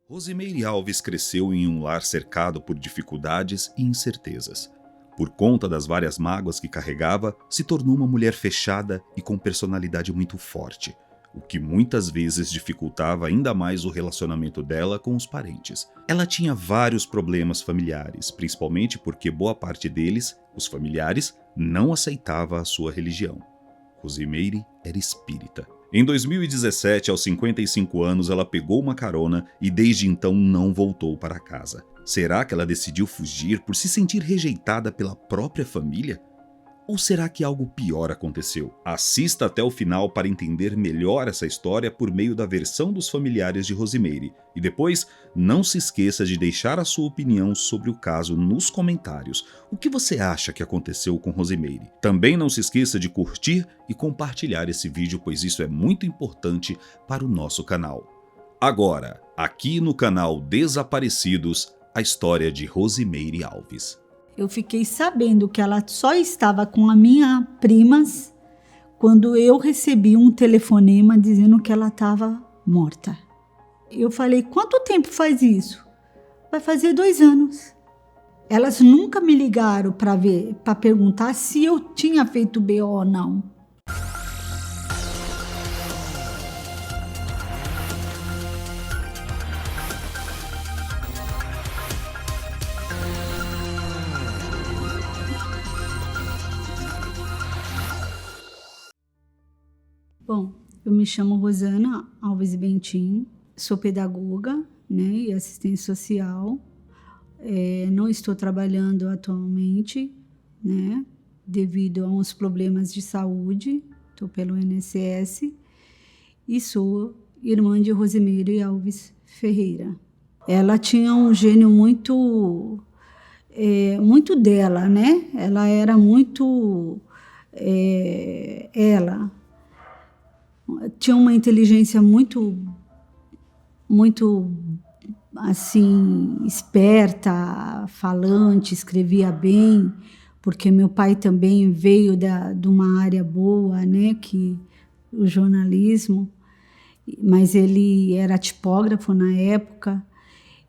Rosimeire Alves cresceu em um lar cercado por dificuldades e incertezas. Por conta das várias mágoas que carregava, se tornou uma mulher fechada e com personalidade muito forte, o que muitas vezes dificultava ainda mais o relacionamento dela com os parentes. Ela tinha vários problemas familiares, principalmente porque boa parte deles, os familiares, não aceitava a sua religião. Rosimeire era espírita. Em 2017, aos 55 anos, ela pegou uma carona e desde então não voltou para casa. Será que ela decidiu fugir por se sentir rejeitada pela própria família? Ou será que algo pior aconteceu? Assista até o final para entender melhor essa história por meio da versão dos familiares de Rosimeire. E depois, não se esqueça de deixar a sua opinião sobre o caso nos comentários. O que você acha que aconteceu com Rosimeire? Também não se esqueça de curtir e compartilhar esse vídeo, pois isso é muito importante para o nosso canal. Agora, aqui no canal Desaparecidos, a história de Rosimeire Alves. Eu fiquei sabendo que ela só estava com a minha primas quando eu recebi um telefonema dizendo que ela estava morta. Eu falei, quanto tempo faz isso? Vai fazer 2 anos. Elas nunca me ligaram para perguntar se eu tinha feito BO ou não. Bom, eu me chamo Rosana Alves Bentim, sou pedagoga, né, e assistente social. Não estou trabalhando atualmente, né, devido a uns problemas de saúde, estou pelo INSS, e sou irmã de Rosimeire Alves Ferreira. Ela tinha um gênio muito dela, né? Ela era muito ela. Tinha uma inteligência muito assim, esperta, falante, escrevia bem, porque meu pai também veio de uma área boa, né, que o jornalismo, mas ele era tipógrafo na época,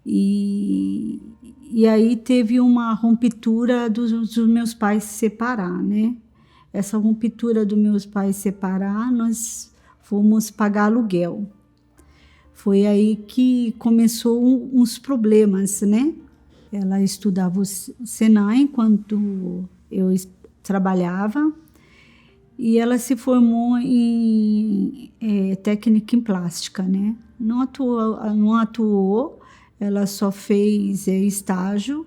e aí teve uma ruptura dos meus pais se separar, né? Essa ruptura dos meus pais se separar, nós fomos pagar aluguel. Foi aí que começou uns problemas, né? Ela estudava o Senai enquanto eu trabalhava e ela se formou em técnica em plástica, né? Não atuou, ela só fez estágio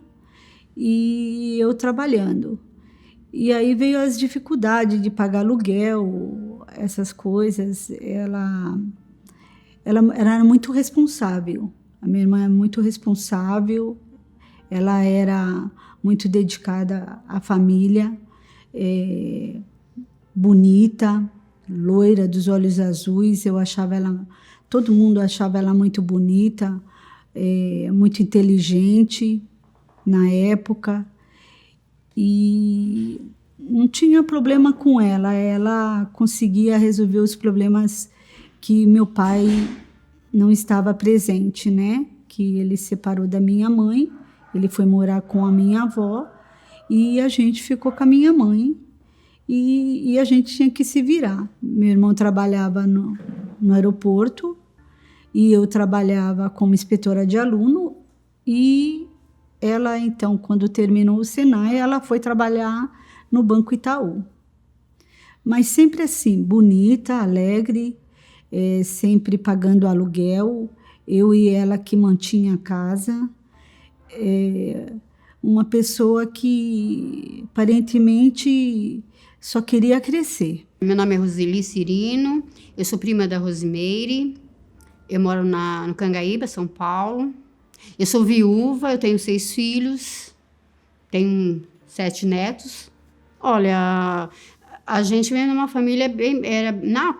e eu trabalhando. E aí veio as dificuldades de pagar aluguel, essas coisas. Ela era muito responsável. A minha irmã é muito responsável, ela era muito dedicada à família, bonita, loira, dos olhos azuis. Todo mundo achava ela muito bonita, muito inteligente na época. E não tinha problema com ela conseguia resolver os problemas que meu pai não estava presente, né? Que ele se separou da minha mãe, ele foi morar com a minha avó e a gente ficou com a minha mãe e a gente tinha que se virar. Meu irmão trabalhava no aeroporto e eu trabalhava como inspetora de aluno e ela, então, quando terminou o Senai, ela foi trabalhar no Banco Itaú. Mas sempre assim, bonita, alegre, sempre pagando aluguel, eu e ela que mantinha a casa. Uma pessoa que, aparentemente, só queria crescer. Meu nome é Roseli Cirino, eu sou prima da Rosimeire, eu moro no Cangaíba, São Paulo. Eu sou viúva, eu tenho 6 filhos, tenho 7 netos. Olha, a gente vem numa família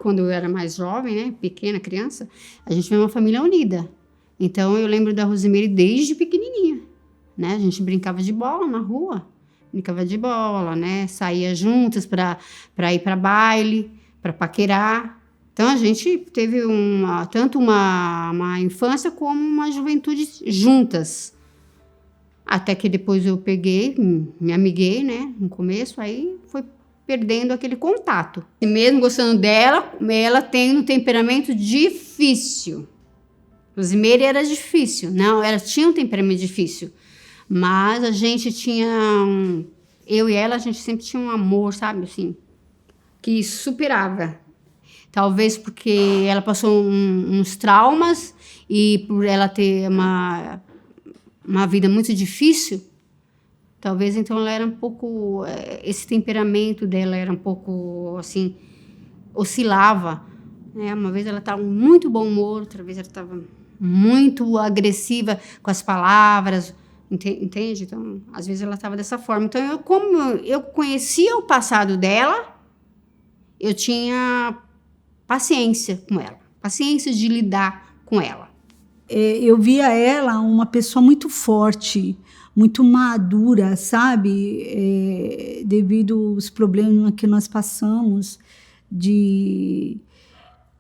quando eu era mais jovem, né, pequena, criança, a gente vem numa família unida. Então, eu lembro da Rosimeire desde pequenininha, né? A gente brincava de bola na rua, né? Saía juntas para ir para baile, para paquerar. Então, a gente teve tanto uma infância como uma juventude juntas. Até que depois eu peguei, me amiguei, né, no começo, aí foi perdendo aquele contato. E mesmo gostando dela, ela tem um temperamento difícil. Rosimeire era difícil, não, ela tinha um temperamento difícil. Mas a gente tinha, eu e ela, a gente sempre tinha um amor, sabe, assim, que superava. Talvez porque ela passou uns traumas e por ela ter uma vida muito difícil, talvez então ela era um pouco, esse temperamento dela era um pouco, assim, oscilava, né? Uma vez ela estava com muito bom humor, outra vez ela estava muito agressiva com as palavras, entende? Então, às vezes ela estava dessa forma. Então, como eu conhecia o passado dela, eu tinha paciência com ela, paciência de lidar com ela. Eu via ela uma pessoa muito forte, muito madura, sabe? Devido aos problemas que nós passamos,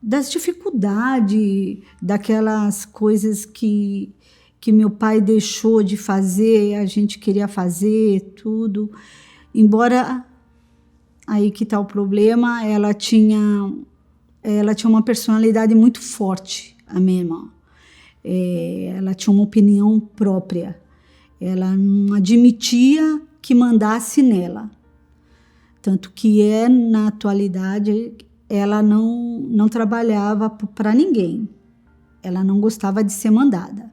das dificuldades, daquelas coisas que meu pai deixou de fazer, a gente queria fazer, tudo. Embora, aí que está o problema, ela tinha uma personalidade muito forte, a minha irmã. Ela tinha uma opinião própria. Ela não admitia que mandasse nela. Tanto que na atualidade, ela não trabalhava para ninguém. Ela não gostava de ser mandada.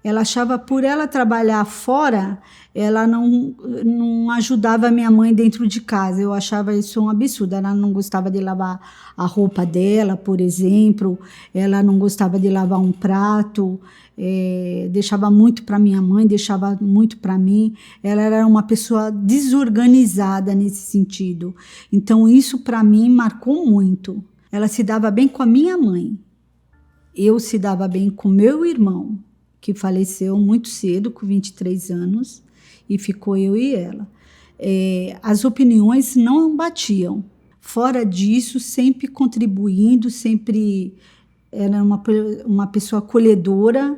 Ela achava, por ela trabalhar fora, ela não ajudava a minha mãe dentro de casa. Eu achava isso um absurdo. Ela não gostava de lavar a roupa dela, por exemplo. Ela não gostava de lavar um prato. Deixava muito para minha mãe, deixava muito para mim. Ela era uma pessoa desorganizada nesse sentido. Então, isso para mim marcou muito. Ela se dava bem com a minha mãe. Eu se dava bem com meu irmão, que faleceu muito cedo, com 23 anos, e ficou eu e ela. As opiniões não batiam. Fora disso, sempre contribuindo, sempre era uma pessoa acolhedora,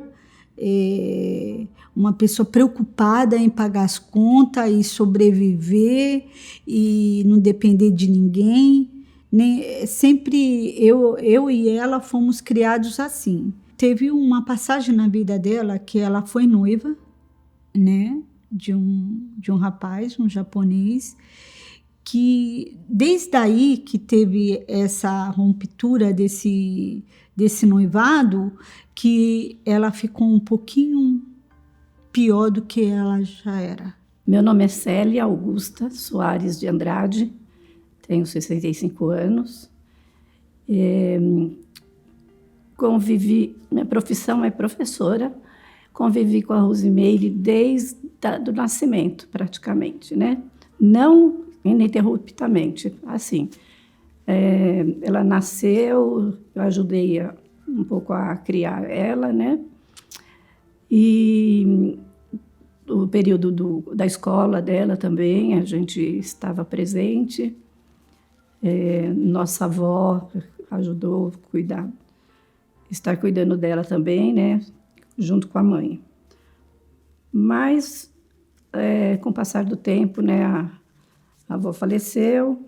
uma pessoa preocupada em pagar as contas e sobreviver e não depender de ninguém. Sempre eu e ela fomos criados assim. Teve uma passagem na vida dela que ela foi noiva, né, de um rapaz, um japonês, que desde aí que teve essa ruptura desse noivado, que ela ficou um pouquinho pior do que ela já era. Meu nome é Célia Augusta Soares de Andrade, tenho 65 anos. Minha profissão é professora, convivi com a Rosimeire desde o nascimento, praticamente, né? Não ininterruptamente, assim. Ela nasceu, eu ajudei um pouco a criar ela, né? E o período da escola dela também, a gente estava presente. Nossa avó ajudou a estar cuidando dela também, né? Junto com a mãe. Mas, com o passar do tempo, né? A avó faleceu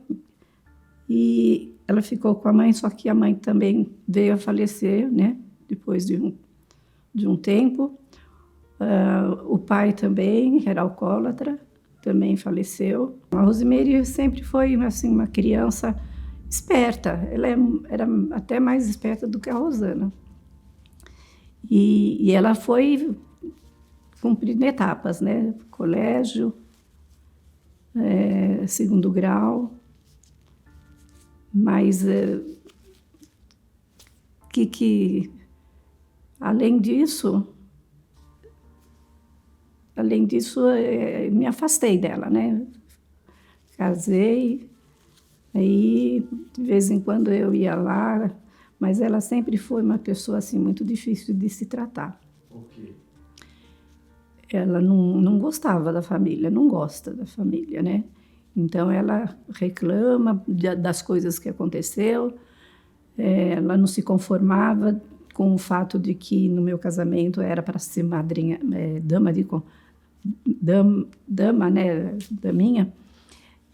e ela ficou com a mãe, só que a mãe também veio a falecer, né? Depois de um tempo. O pai também era alcoólatra, também faleceu. A Rosimeire sempre foi assim, uma criança esperta. Ela era até mais esperta do que a Rosana. E ela foi cumprindo etapas, né? Colégio, segundo grau. Mas além disso, me afastei dela, né? Casei, aí de vez em quando eu ia lá, mas ela sempre foi uma pessoa assim muito difícil de se tratar. Okay. Ela não gostava da família, não gosta da família, né? Então ela reclama das coisas que aconteceu, Ela não se conformava com o fato de que no meu casamento era para ser madrinha, dama, né, daminha,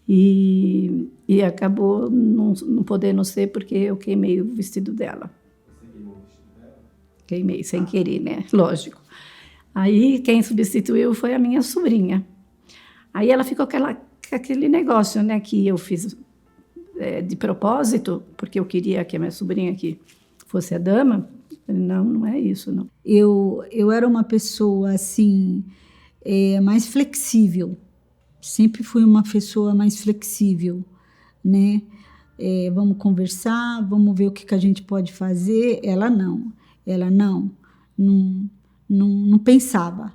e acabou não podendo ser porque eu queimei o vestido dela. Você queimou o vestido dela? Queimei, sem querer, né? Lógico. Aí quem substituiu foi a minha sobrinha. Aí ela ficou aquele negócio, né, que eu fiz de propósito, porque eu queria que a minha sobrinha aqui fosse a dama. Não é isso, não. Eu era uma pessoa, assim, mais flexível. Sempre fui uma pessoa mais flexível, né? Vamos conversar, vamos ver o que a gente pode fazer. Ela não pensava.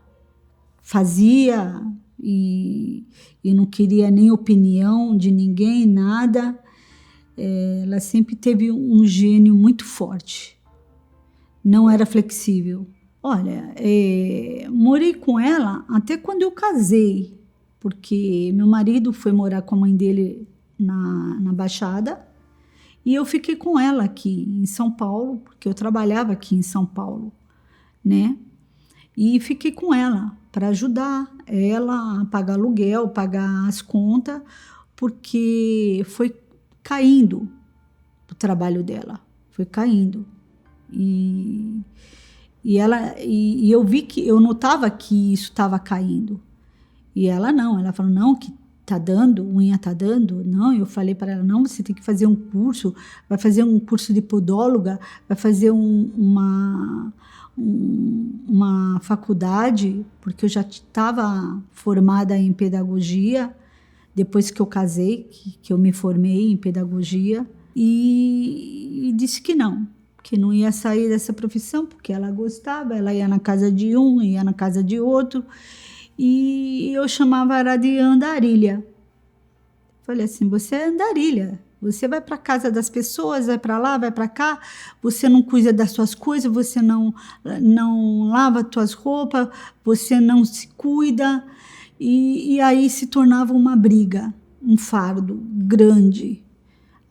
Fazia e não queria nem opinião de ninguém, nada. Ela sempre teve um gênio muito forte. Não era flexível. Olha, morei com ela até quando eu casei, porque meu marido foi morar com a mãe dele na Baixada e eu fiquei com ela aqui em São Paulo, porque eu trabalhava aqui em São Paulo, né? E fiquei com ela para ajudar ela a pagar aluguel, pagar as contas, porque foi caindo o trabalho dela, foi caindo. E eu notava que isso estava caindo. E ela falou, não, que tá dando, unha tá dando. Não, eu falei para ela, não, você tem que fazer um curso, vai fazer um curso de podóloga, vai fazer uma faculdade, porque eu já estava formada em pedagogia, depois que eu casei, que eu me formei em pedagogia, e disse que não ia sair dessa profissão, porque ela gostava, ela ia na casa de um, ia na casa de outro, e eu chamava ela de andarilha. Falei assim, você é andarilha, você vai para a casa das pessoas, vai para lá, vai para cá, você não cuida das suas coisas, você não lava as suas roupas, você não se cuida, e aí se tornava uma briga, um fardo grande.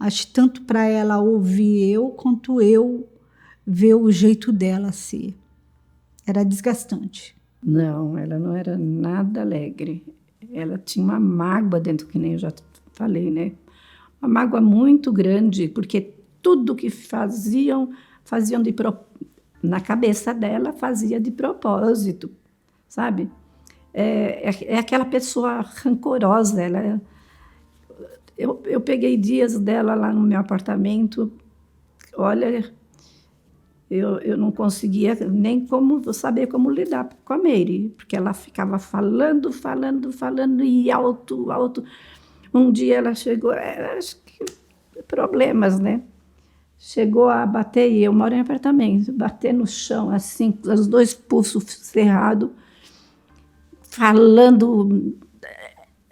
Acho tanto para ela ouvir eu, quanto eu ver o jeito dela ser. Era desgastante. Não, ela não era nada alegre. Ela tinha uma mágoa dentro, que nem eu já falei, né? Uma mágoa muito grande, porque tudo que faziam na cabeça dela, fazia de propósito, sabe? É aquela pessoa rancorosa, ela... Eu peguei dias dela lá no meu apartamento, olha, eu não conseguia nem saber como lidar com a Meire, porque ela ficava falando e alto. Um dia ela chegou, acho que problemas, né? Chegou a bater, e eu moro em apartamento, bater no chão, assim, os dois pulsos cerrados, falando...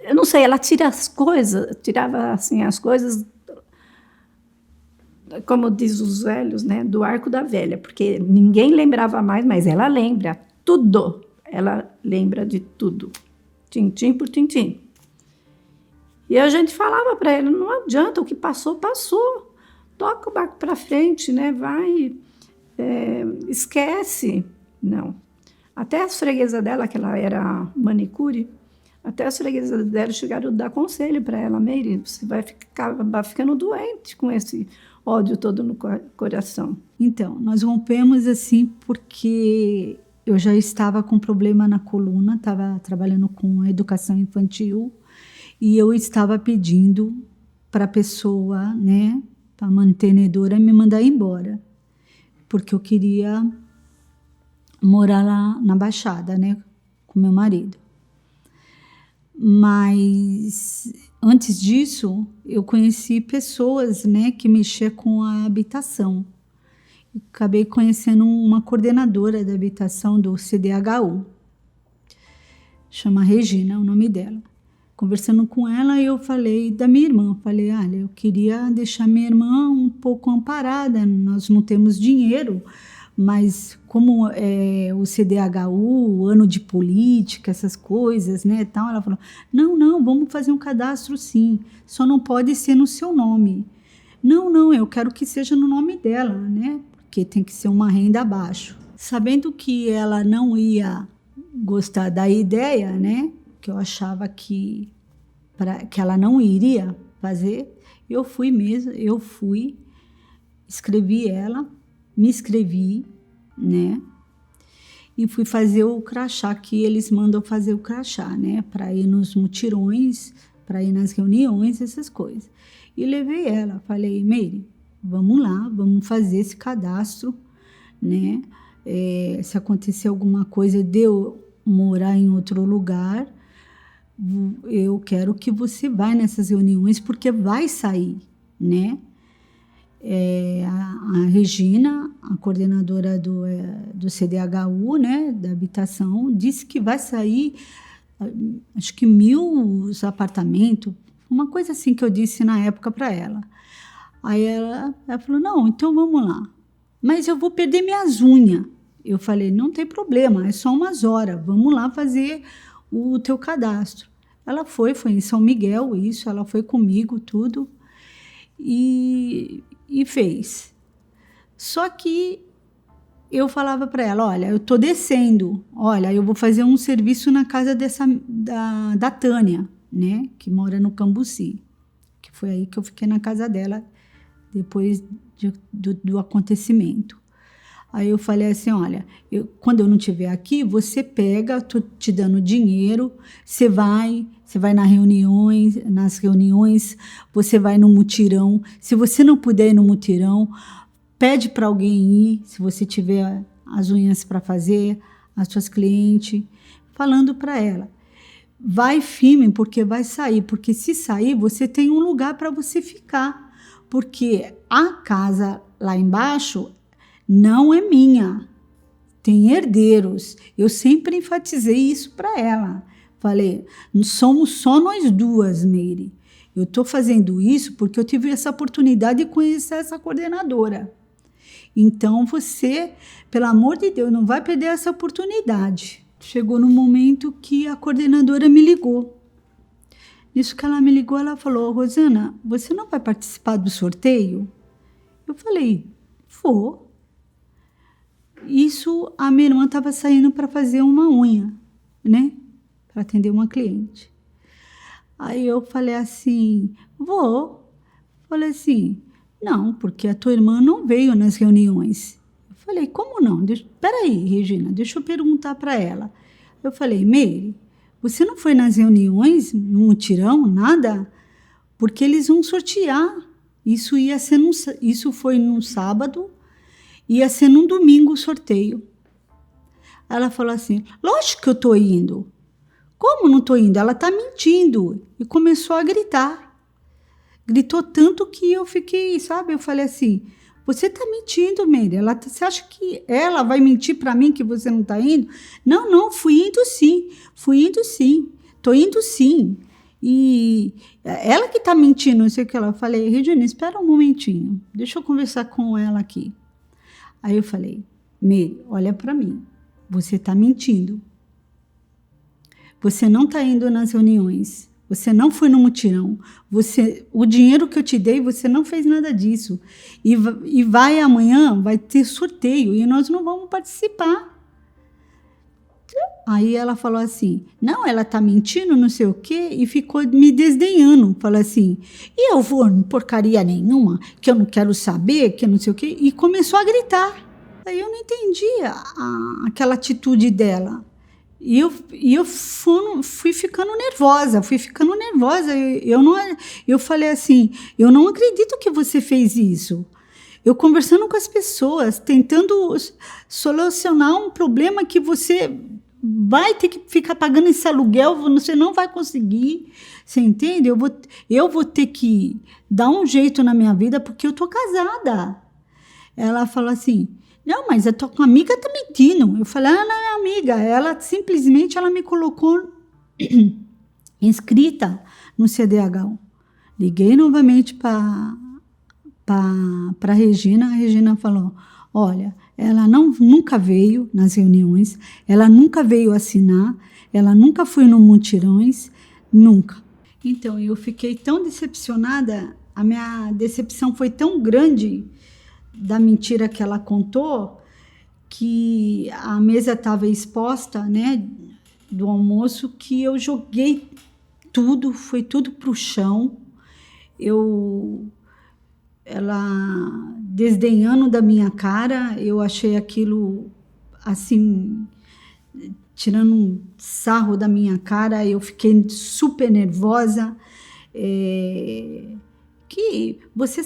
Eu não sei, ela tirava assim as coisas, como diz os velhos, né, do arco da velha, porque ninguém lembrava mais, mas ela lembra tudo. Ela lembra de tudo, tintim por tintim. E a gente falava para ela, não adianta, o que passou, passou. Toca o barco para frente, né, vai, esquece. Não. Até as freguesas dela, que ela era manicure, até as freguesas dela chegaram a dar conselho para ela, Meire, você vai acabar ficando doente com esse ódio todo no coração. Então, nós rompemos assim porque eu já estava com problema na coluna, estava trabalhando com educação infantil e eu estava pedindo para a pessoa, né, para a mantenedora me mandar embora, porque eu queria morar lá na Baixada, né, com meu marido. Mas antes disso, eu conheci pessoas, né, que mexiam com a habitação. Acabei conhecendo uma coordenadora da habitação do CDHU, chama Regina, o nome dela. Conversando com ela, eu falei da minha irmã. Falei, olha, eu queria deixar minha irmã um pouco amparada, nós não temos dinheiro, mas como é o CDHU, o ano de política, essas coisas, né, tal, ela falou, não, vamos fazer um cadastro sim, só não pode ser no seu nome, Não, eu quero que seja no nome dela, né? Porque tem que ser uma renda abaixo. Sabendo que ela não ia gostar da ideia, né? Que eu achava que ela não iria fazer, eu fui, escrevi ela, me inscrevi, né? E fui fazer o crachá, que eles mandam fazer o crachá, né? Para ir nos mutirões, para ir nas reuniões, essas coisas. E levei ela, falei, Meire, vamos lá, vamos fazer esse cadastro, né? Se acontecer alguma coisa de eu morar em outro lugar, eu quero que você vá nessas reuniões, porque vai sair, né? A Regina, a coordenadora do CDHU, né, da habitação, disse que vai sair, acho que 1.000 apartamentos, uma coisa assim que eu disse na época para ela. Aí ela falou, não, então vamos lá. Mas eu vou perder minhas unhas. Eu falei, não tem problema, é só umas horas, vamos lá fazer o teu cadastro. Ela foi em São Miguel, isso, ela foi comigo, tudo, e fez. Só que eu falava para ela, olha, eu estou descendo, olha, eu vou fazer um serviço na casa da Tânia, né, que mora no Cambuci, que foi aí que eu fiquei na casa dela depois do acontecimento. Aí eu falei assim, olha, quando eu não estiver aqui, você pega, estou te dando dinheiro, você vai nas reuniões, você vai no mutirão. Se você não puder ir no mutirão, pede para alguém ir, se você tiver as unhas para fazer, as suas clientes, falando para ela. Vai firme, porque vai sair, porque se sair, você tem um lugar para você ficar, porque a casa lá embaixo não é minha, tem herdeiros. Eu sempre enfatizei isso para ela. Falei, somos só nós duas, Meire. Eu estou fazendo isso porque eu tive essa oportunidade de conhecer essa coordenadora. Então, você, pelo amor de Deus, não vai perder essa oportunidade. Chegou no momento que a coordenadora me ligou. Isso que ela me ligou, ela falou, Rosana, você não vai participar do sorteio? Eu falei, vou. Isso, a minha irmã estava saindo para fazer uma unha, né? Para atender uma cliente. Aí eu falei assim, vou. Falei assim, não, porque a tua irmã não veio nas reuniões. Eu falei, como não? Peraí, Regina, deixa eu perguntar para ela. Eu falei, Meire, você não foi nas reuniões, no mutirão, nada? Porque eles vão sortear. Isso foi no sábado, ia ser num domingo o sorteio. Ela falou assim, lógico que eu estou indo. Como não estou indo? Ela está mentindo. E começou a gritar. Gritou tanto que eu fiquei, sabe? Eu falei assim, você está mentindo, Meire. Você acha que ela vai mentir para mim que você não está indo? Não, fui indo sim. Estou indo sim. E ela que está mentindo, não sei o que ela. Eu falei, Regina, espera um momentinho. Deixa eu conversar com ela aqui. Aí eu falei, Meire, olha para mim. Você está mentindo. Você não está indo nas reuniões. Você não foi no mutirão. O dinheiro que eu te dei, você não fez nada disso. E amanhã vai ter sorteio e nós não vamos participar. Aí ela falou assim, não, ela está mentindo, não sei o quê, e ficou me desdenhando. Falou assim, e eu vou em porcaria nenhuma, que eu não quero saber, que não sei o quê. E começou a gritar. Aí eu não entendia aquela atitude dela. E eu fui ficando nervosa. Eu falei assim, eu não acredito que você fez isso. Eu conversando com as pessoas, tentando solucionar um problema que você vai ter que ficar pagando esse aluguel, você não vai conseguir, você entende? Eu vou ter que dar um jeito na minha vida porque eu tô casada. Ela falou assim, não, mas a tua amiga está mentindo. Eu falei, não é amiga. Ela simplesmente me colocou inscrita no CDHU. Liguei novamente para a Regina. A Regina falou, olha, ela nunca veio nas reuniões, ela nunca veio assinar, ela nunca foi no mutirões, nunca. Então, eu fiquei tão decepcionada a minha decepção foi tão grande da mentira que ela contou, que a mesa estava exposta, né, do almoço, que eu joguei tudo, foi tudo para o chão. Ela desdenhando da minha cara, eu achei aquilo assim, tirando um sarro da minha cara, eu fiquei super nervosa. Que você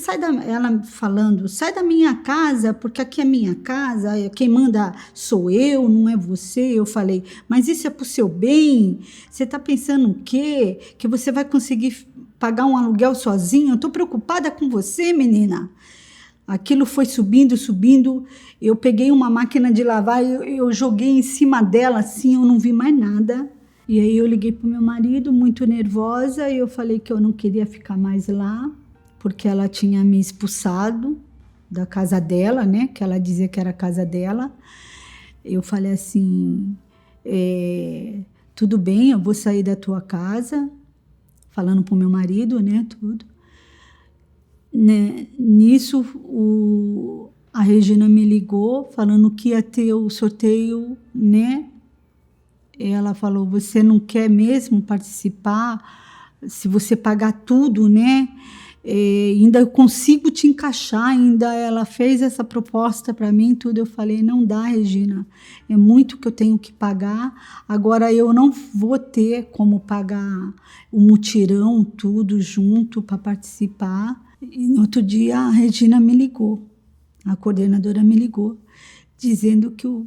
ela falando, sai da minha casa, porque aqui é minha casa, quem manda sou eu, não é você. Eu falei, mas isso é pro seu bem? Você tá pensando o quê? Que você vai conseguir pagar um aluguel sozinho? Eu tô preocupada com você, menina. Aquilo foi subindo, subindo. Eu peguei uma máquina de lavar, eu joguei em cima dela assim, eu não vi mais nada. E aí eu liguei pro meu marido, muito nervosa, e eu falei que eu não queria ficar mais lá, porque ela tinha me expulsado da casa dela, né? Que ela dizia que era a casa dela. Eu falei assim, tudo bem, eu vou sair da tua casa, falando pro meu marido, né? Tudo. Né? Nisso, a Regina me ligou, falando que ia ter o sorteio, né? Ela falou, você não quer mesmo participar? Se você pagar tudo, né? Ainda eu consigo te encaixar, ainda ela fez essa proposta para mim, tudo. Eu falei, não dá, Regina, é muito que eu tenho que pagar, agora eu não vou ter como pagar o mutirão, tudo junto para participar. E no outro dia a Regina me ligou, a coordenadora me ligou, dizendo que o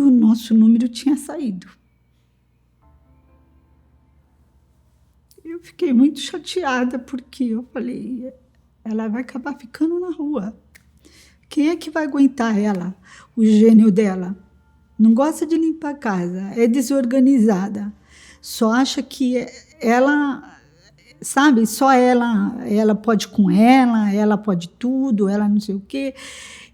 nosso número tinha saído. Eu fiquei muito chateada, porque eu falei, ela vai acabar ficando na rua. Quem é que vai aguentar ela, o gênio dela? Não gosta de limpar a casa, é desorganizada. Só acha que ela, sabe, só ela pode com ela pode tudo, ela não sei o quê.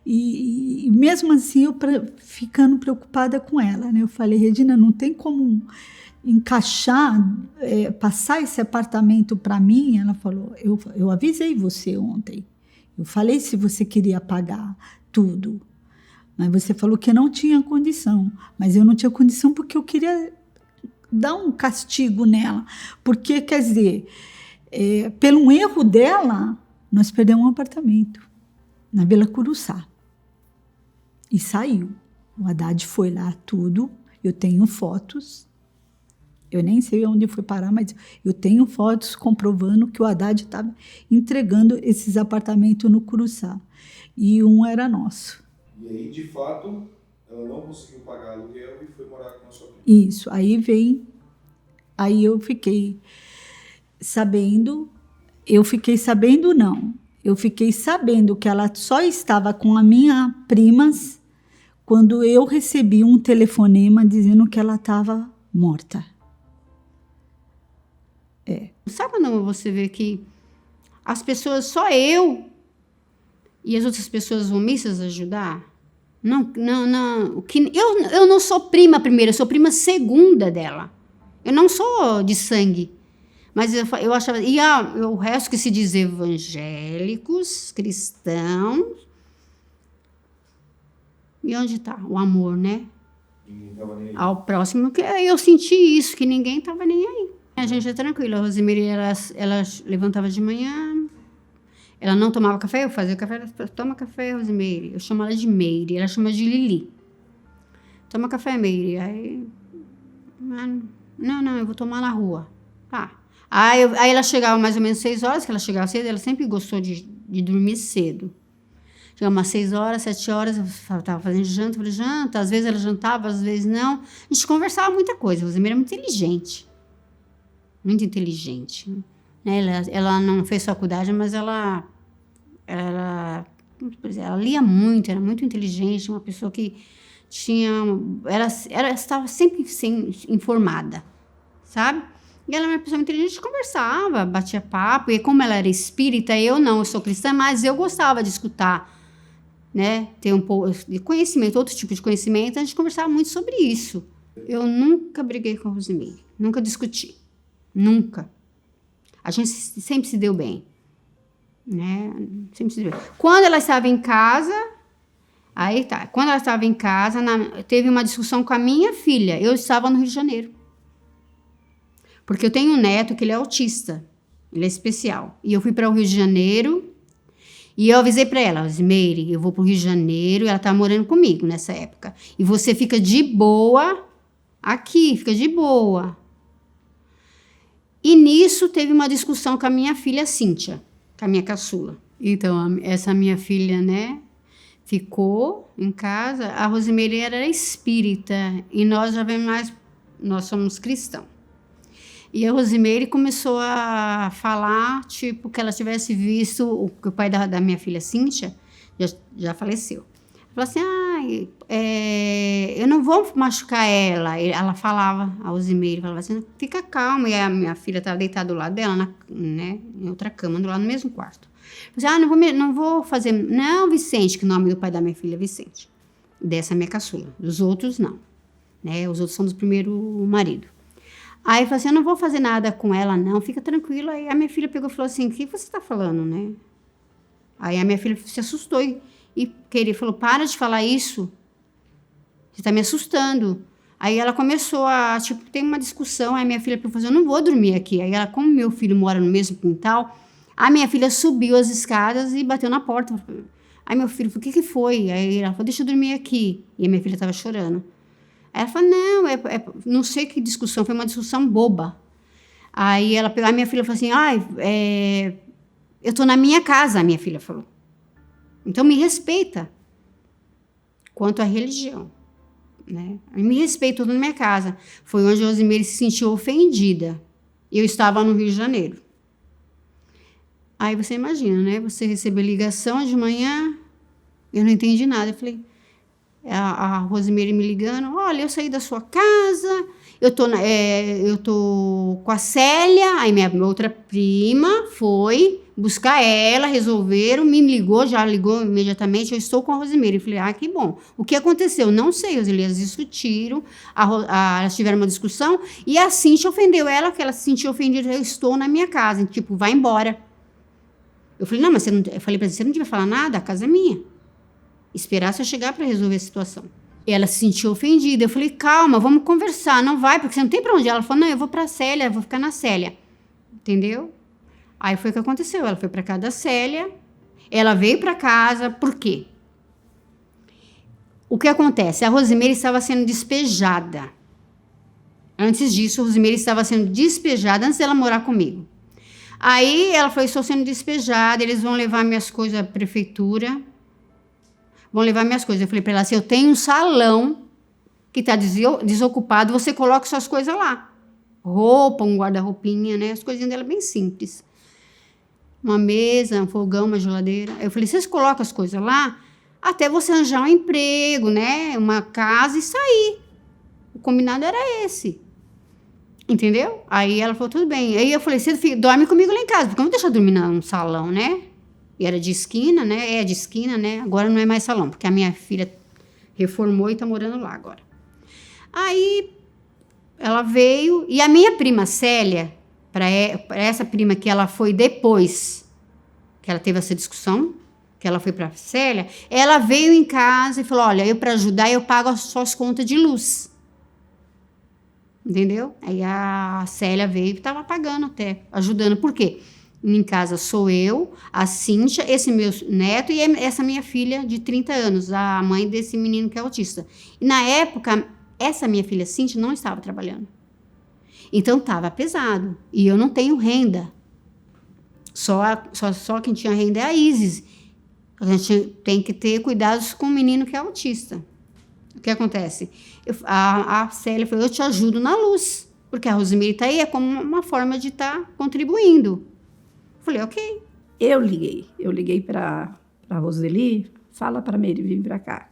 E mesmo assim, eu ficando preocupada com ela, né? Eu falei, Regina, não tem como encaixar, passar esse apartamento para mim. Ela falou, eu avisei você ontem. Eu falei se você queria pagar tudo. Mas você falou que não tinha condição. Mas eu não tinha condição porque eu queria dar um castigo nela. Porque, quer dizer, pelo erro dela, nós perdemos um apartamento na Vila Curuçá. E saiu. O Haddad foi lá, tudo. Eu tenho fotos. Eu nem sei onde foi parar, mas eu tenho fotos comprovando que o Haddad estava entregando esses apartamentos no Curuçá. E um era nosso. E aí, de fato, ela não conseguiu pagar aluguel e foi morar com a sua prima. Isso. Aí eu fiquei sabendo. Eu fiquei sabendo que ela só estava com a minha primas quando eu recebi um telefonema dizendo que ela estava morta. Sabe quando você vê que as pessoas, só eu e as outras pessoas omissas ajudar? Não, eu não sou prima primeira, eu sou prima segunda dela. Eu não sou de sangue. Mas eu achava... E o resto que se diz evangélicos, cristãos... E onde está o amor, né? Ninguém estava nem aí. Ao próximo, que eu senti isso, que ninguém estava nem aí. A gente é tranquila. A Rosimeire, ela levantava de manhã, ela não tomava café, eu fazia café, ela toma café, Rosimeire. Eu chamo ela de Meire, ela chama de Lili. Toma café, Meire. Aí, não, eu vou tomar na rua. Tá. Aí ela chegava mais ou menos 6 horas, que ela chegava cedo, ela sempre gostou de dormir cedo. Chegava umas 6 horas, 7 horas, eu estava fazendo janta, falei, janta. Às vezes ela jantava, às vezes não. A gente conversava muita coisa. A Rosimeire é muito inteligente. Muito inteligente. Né? Ela não fez faculdade, mas ela lia muito, era muito inteligente, uma pessoa que ela estava sempre informada, sabe? E ela era uma pessoa muito inteligente, conversava, batia papo, e como ela era espírita, eu sou cristã, mas eu gostava de escutar, né? Ter um pouco de conhecimento, outro tipo de conhecimento, a gente conversava muito sobre isso. Eu nunca briguei com a Rosimeire, nunca discuti, nunca. A gente sempre se deu bem. né? Sempre se... Quando ela estava em casa, aí tá. Quando ela estava em casa, teve uma discussão com a minha filha. Eu estava no Rio de Janeiro. Porque eu tenho um neto que ele é autista. Ele é especial. E eu fui para o Rio de Janeiro e eu avisei para ela, Rosimeire, eu vou para o Rio de Janeiro, ela tá morando comigo nessa época. E você fica de boa aqui, fica de boa. E nisso teve uma discussão com a minha filha Cíntia, com a minha caçula. Então, essa minha filha, né, ficou em casa. A Rosimeire era espírita e nós já vemos mais, nós somos cristãos. E a Rosimeire começou a falar, tipo, que ela tivesse visto que o pai da minha filha Cíntia já faleceu. Ela falou assim, eu não vou machucar ela. Ela falava, a Rosimeire falava assim, fica calma. E a minha filha estava deitada do lado dela, né, em outra cama, do lado no mesmo quarto. Ela falou assim, não vou fazer... Não, Vicente, que o nome do pai da minha filha é Vicente. Dessa minha caçula. Dos outros, não. Né, os outros são do primeiro marido. Aí eu falei assim, eu não vou fazer nada com ela, não, fica tranquila. Aí a minha filha pegou e falou assim, o que você está falando, né? Aí a minha filha se assustou e falou, para de falar isso, você está me assustando. Aí ela começou a, tipo, ter uma discussão, aí a minha filha falou assim, eu não vou dormir aqui. Aí ela, como meu filho mora no mesmo quintal, a minha filha subiu as escadas e bateu na porta. Aí meu filho falou, o que foi? Aí ela falou, deixa eu dormir aqui. E a minha filha estava chorando. Aí ela falou, não, não sei que discussão, foi uma discussão boba. Aí ela pegou, a minha filha falou assim, eu estou na minha casa, a minha filha falou. Então me respeita quanto à religião, né? Me respeita, estou na minha casa. Foi onde a Rosimeire se sentiu ofendida. Eu estava no Rio de Janeiro. Aí você imagina, né? Você recebeu ligação de manhã, eu não entendi nada. Eu falei... A Rosimeire me ligando, olha, eu saí da sua casa, eu tô com a Célia, aí minha outra prima foi buscar ela, resolveram, já ligou imediatamente, eu estou com a Rosimeire. Eu falei, que bom. O que aconteceu? Não sei, eles discutiram, elas tiveram uma discussão, e a Cíntia ofendeu ela, que ela se sentiu ofendida, eu estou na minha casa, tipo, vai embora. Eu falei, não, mas eu falei pra você não devia falar nada, a casa é minha. Esperar se eu chegar para resolver a situação. Ela se sentiu ofendida. Eu falei, calma, vamos conversar. Não vai, porque você não tem para onde ir. Ela falou, não, eu vou para a Célia, eu vou ficar na Célia. Entendeu? Aí foi o que aconteceu. Ela foi para casa da Célia. Ela veio para casa. Por quê? O que acontece? A Rosimeire estava sendo despejada. Antes disso, a Rosimeire estava sendo despejada, antes dela morar comigo. Aí ela falou, estou sendo despejada, eles vão levar minhas coisas à prefeitura. Vão levar minhas coisas. Eu falei para ela assim, eu tenho um salão que está desocupado, você coloca suas coisas lá. Roupa, um guarda-roupinha, né? As coisinhas dela bem simples. Uma mesa, um fogão, uma geladeira. Eu falei, vocês colocam as coisas lá até você arranjar um emprego, né? Uma casa e sair. O combinado era esse. Entendeu? Aí ela falou, tudo bem. Aí eu falei, você dorme comigo lá em casa, porque eu não vou deixar dormir num salão, né? E era de esquina, né? É de esquina, né? Agora não é mais salão, porque a minha filha reformou e tá morando lá agora. Aí ela veio, e a minha prima Célia, para essa prima que ela foi depois que ela teve essa discussão, que ela foi para Célia, ela veio em casa e falou, olha, eu para ajudar eu pago as suas contas de luz. Entendeu? Aí a Célia veio e estava pagando até, ajudando. Por quê? Em casa sou eu, a Cíntia, esse meu neto e essa minha filha de 30 anos, a mãe desse menino que é autista. E na época, essa minha filha Cíntia não estava trabalhando. Então estava pesado. E eu não tenho renda. Só quem tinha renda é a Isis. A gente tem que ter cuidados com o menino que é autista. O que acontece? A Célia falou, eu te ajudo na luz. Porque a Rosimeire está aí, é como uma forma de estar contribuindo. Falei, ok. Eu liguei para a Roseli, fala para a Meire vir para cá.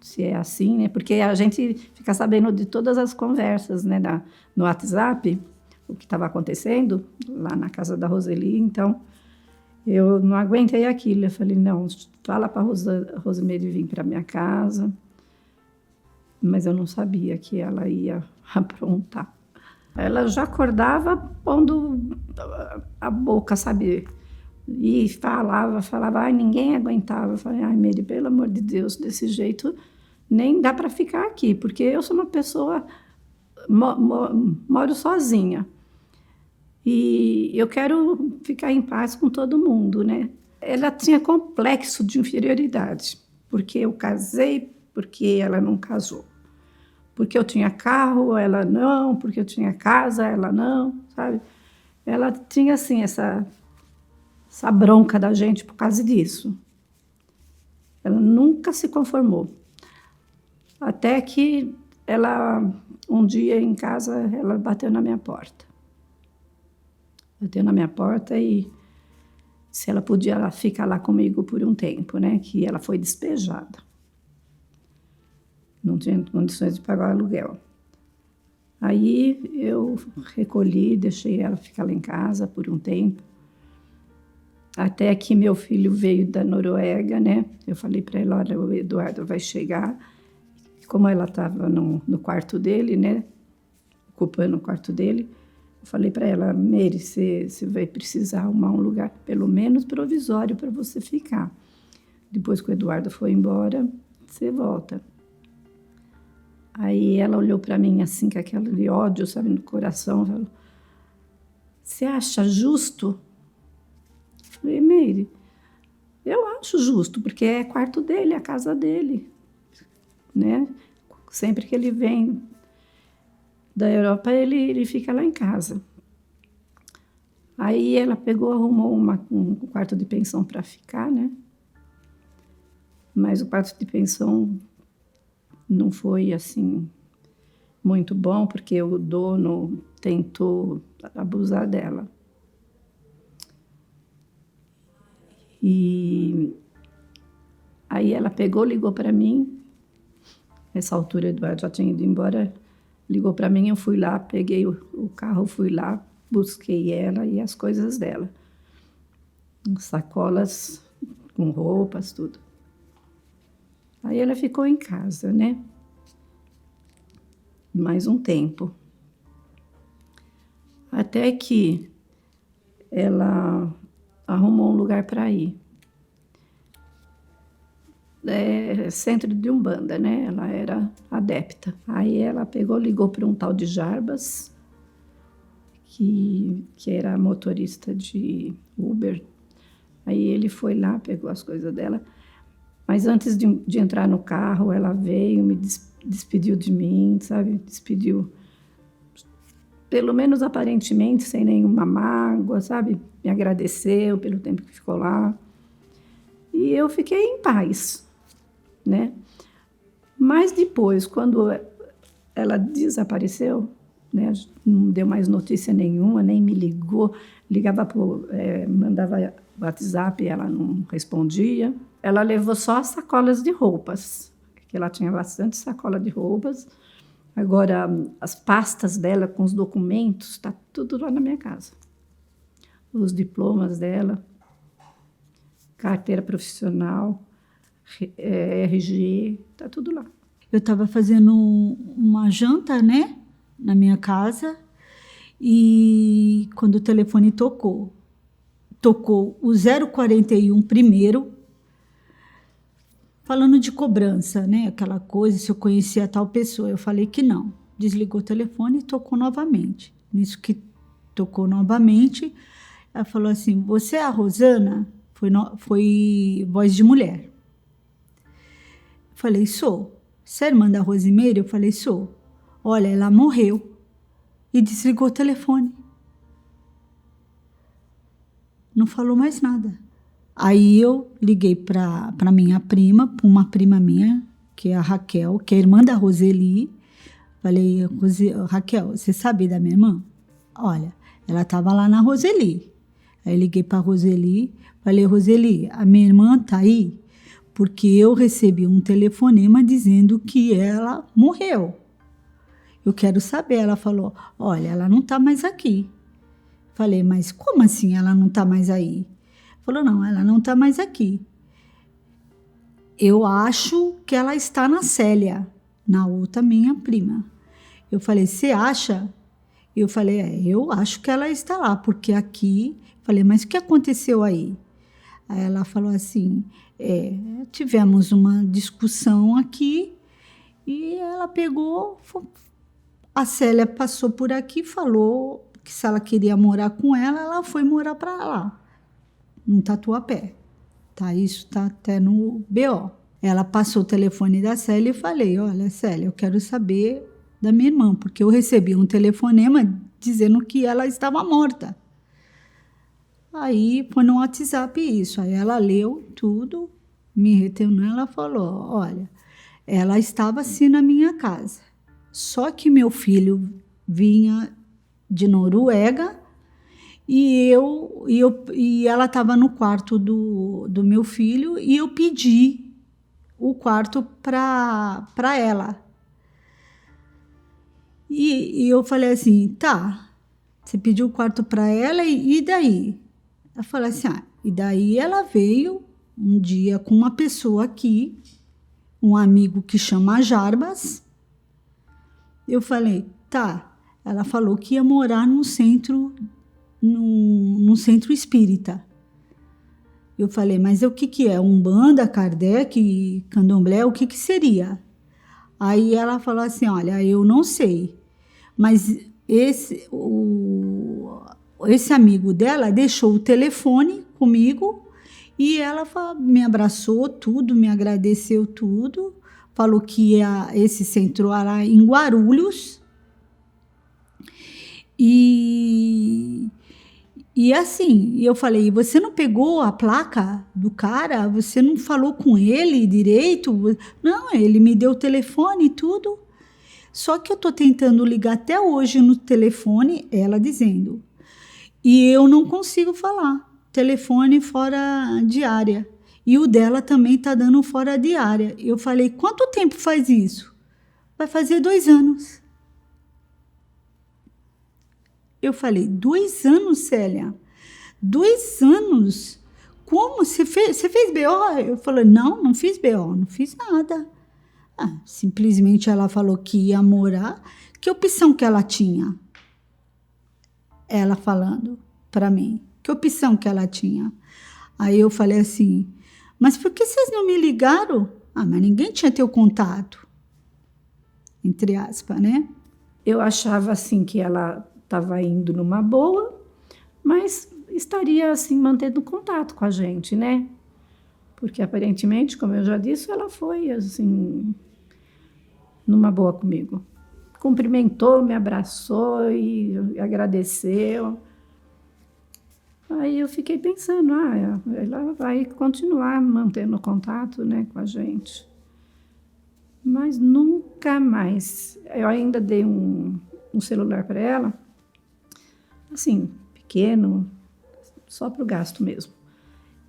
Se é assim, né? Porque a gente fica sabendo de todas as conversas, né, no WhatsApp, o que estava acontecendo lá na casa da Roseli. Então, eu não aguentei aquilo. Eu falei, não, fala para a Rosimeire vir para minha casa. Mas eu não sabia que ela ia aprontar. Ela já acordava pondo a boca, sabe, E falava, ai, ninguém aguentava. Eu falei, ai, Meire, pelo amor de Deus, desse jeito nem dá para ficar aqui, porque eu sou uma pessoa, moro sozinha. E eu quero ficar em paz com todo mundo, né? Ela tinha complexo de inferioridade, porque eu casei, porque ela não casou. Porque eu tinha carro, ela não, porque eu tinha casa, ela não, sabe? Ela tinha, assim, essa bronca da gente por causa disso. Ela nunca se conformou. Até que ela, um dia em casa, ela bateu na minha porta. Bateu na minha porta e se ela podia ficar lá comigo por um tempo, né? Que ela foi despejada. Não tinha condições de pagar o aluguel. Aí eu recolhi, deixei ela ficar lá em casa por um tempo. Até que meu filho veio da Noruega, né? Eu falei para ela, olha, o Eduardo vai chegar. Como ela estava no quarto dele, né? Ocupando o quarto dele, eu falei para ela, Meire, você vai precisar arrumar um lugar, pelo menos provisório, para você ficar. Depois que o Eduardo foi embora, você volta. Aí ela olhou para mim assim, com aquele ódio, sabe, no coração, falou, você acha justo? Eu falei, Meire, eu acho justo, porque é quarto dele, é a casa dele, né? Sempre que ele vem da Europa, ele fica lá em casa. Aí ela pegou, arrumou um quarto de pensão para ficar, né? Mas o quarto de pensão não foi, assim, muito bom, porque o dono tentou abusar dela. E aí ela pegou, ligou para mim. Nessa altura, o Eduardo já tinha ido embora. Ligou para mim, eu fui lá, peguei o carro, fui lá, busquei ela e as coisas dela. Sacolas com roupas, tudo. Aí ela ficou em casa, né? Mais um tempo. Até que ela arrumou um lugar para ir. Centro de Umbanda, né? Ela era adepta. Aí ela pegou, ligou para um tal de Jarbas, que era motorista de Uber. Aí ele foi lá, pegou as coisas dela. Mas antes de entrar no carro, ela veio, me despediu de mim, sabe? Despediu, pelo menos aparentemente, sem nenhuma mágoa, sabe? Me agradeceu pelo tempo que ficou lá. E eu fiquei em paz, né? Mas depois, quando ela desapareceu, né? Não deu mais notícia nenhuma, nem me ligou, mandava WhatsApp, ela não respondia. Ela levou só as sacolas de roupas, que ela tinha bastante sacola de roupas. Agora, as pastas dela com os documentos, está tudo lá na minha casa. Os diplomas dela, carteira profissional, RG, está tudo lá. Eu estava fazendo uma janta, né, na minha casa, e quando o telefone tocou o 041 primeiro, falando de cobrança, né, aquela coisa, se eu conhecia tal pessoa. Eu falei que não. Desligou o telefone e tocou novamente. Nisso que tocou novamente, ela falou assim, você é a Rosana? Foi voz de mulher. Eu falei, sou. Você é irmã da Rosimeire? Eu falei, sou. Olha, ela morreu. E desligou o telefone. Não falou mais nada. Aí eu liguei para minha prima, para uma prima minha, que é a Raquel, que é irmã da Roseli. Falei, Raquel, você sabe da minha irmã? Olha, ela estava lá na Roseli. Aí liguei para a Roseli, falei, Roseli, a minha irmã está aí porque eu recebi um telefonema dizendo que ela morreu. Eu quero saber. Ela falou, olha, ela não está mais aqui. Falei, mas como assim ela não está mais aí? Falou, não, ela não está mais aqui. Eu acho que ela está na Célia, na outra minha prima. Eu falei, você acha? Eu falei, eu acho que ela está lá, porque aqui... Falei, mas o que aconteceu aí? Aí ela falou assim, tivemos uma discussão aqui e ela pegou... A Célia passou por aqui, falou que se ela queria morar com ela, ela foi morar para lá, no Tatuapé. Tá, isso tá até no BO. Ela passou o telefone da Célia e falei, olha, Célia, eu quero saber da minha irmã, porque eu recebi um telefonema dizendo que ela estava morta. Aí foi no WhatsApp isso. Aí ela leu tudo, me retornou, ela falou, olha, ela estava assim na minha casa. Só que meu filho vinha de Noruega e ela estava no quarto do meu filho e eu pedi o quarto para ela. E eu falei assim, tá, você pediu o quarto para ela e daí? Ela falou assim, e daí ela veio um dia com uma pessoa aqui, um amigo que chama Jarbas. Eu falei, tá. Ela falou que ia morar num centro espírita. Eu falei, mas o que é? Umbanda, Kardec, Candomblé, o que seria? Aí ela falou assim, olha, eu não sei, mas esse amigo dela deixou o telefone comigo e ela me abraçou tudo, me agradeceu tudo. Falou que esse centro era em Guarulhos. E assim, eu falei, você não pegou a placa do cara? Você não falou com ele direito? Não, ele me deu o telefone e tudo. Só que eu estou tentando ligar até hoje no telefone, ela dizendo. E eu não consigo falar. Telefone fora de área. E o dela também está dando fora de área. Eu falei, quanto tempo faz isso? Vai fazer 2 anos. Eu falei, 2 anos, Célia? 2 anos? Como? Você fez BO? Eu falei, não fiz BO, não fiz nada. Simplesmente ela falou que ia morar. Que opção que ela tinha? Ela falando para mim. Que opção que ela tinha? Aí eu falei assim, mas por que vocês não me ligaram? Mas ninguém tinha teu contato. Entre aspas, né? Eu achava assim que ela estava indo numa boa, mas estaria assim mantendo contato com a gente, né? Porque aparentemente, como eu já disse, ela foi assim numa boa comigo. Cumprimentou, me abraçou e agradeceu. Aí eu fiquei pensando, ela vai continuar mantendo contato, né, com a gente. Mas nunca mais. Eu ainda dei um celular para ela, assim, pequeno, só para o gasto mesmo.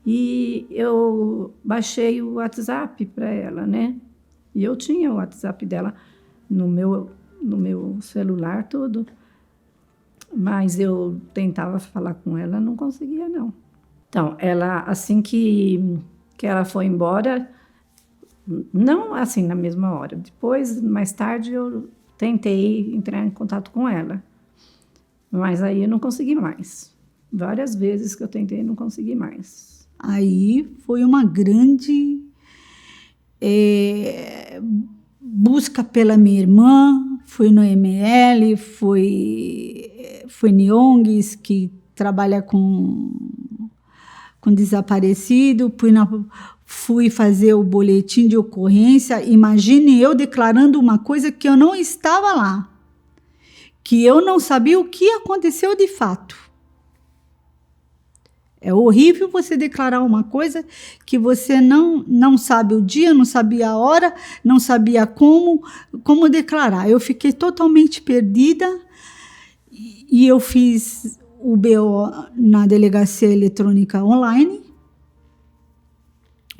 E eu baixei o WhatsApp para ela, né? E eu tinha o WhatsApp dela no meu celular, tudo. Mas eu tentava falar com ela, não conseguia, não. Então, ela, assim que ela foi embora, não assim na mesma hora, depois, mais tarde, eu tentei entrar em contato com ela. Mas aí eu não consegui mais. Várias vezes que eu tentei, não consegui mais. Aí foi uma grande busca pela minha irmã, fui no ML, fui em ONGs que trabalha com desaparecido, fui fazer o boletim de ocorrência. Imagine eu declarando uma coisa que eu não estava lá, que eu não sabia o que aconteceu de fato. É horrível você declarar uma coisa que você não sabe o dia, não sabia a hora, não sabia como declarar. Eu fiquei totalmente perdida e eu fiz o BO na delegacia eletrônica online.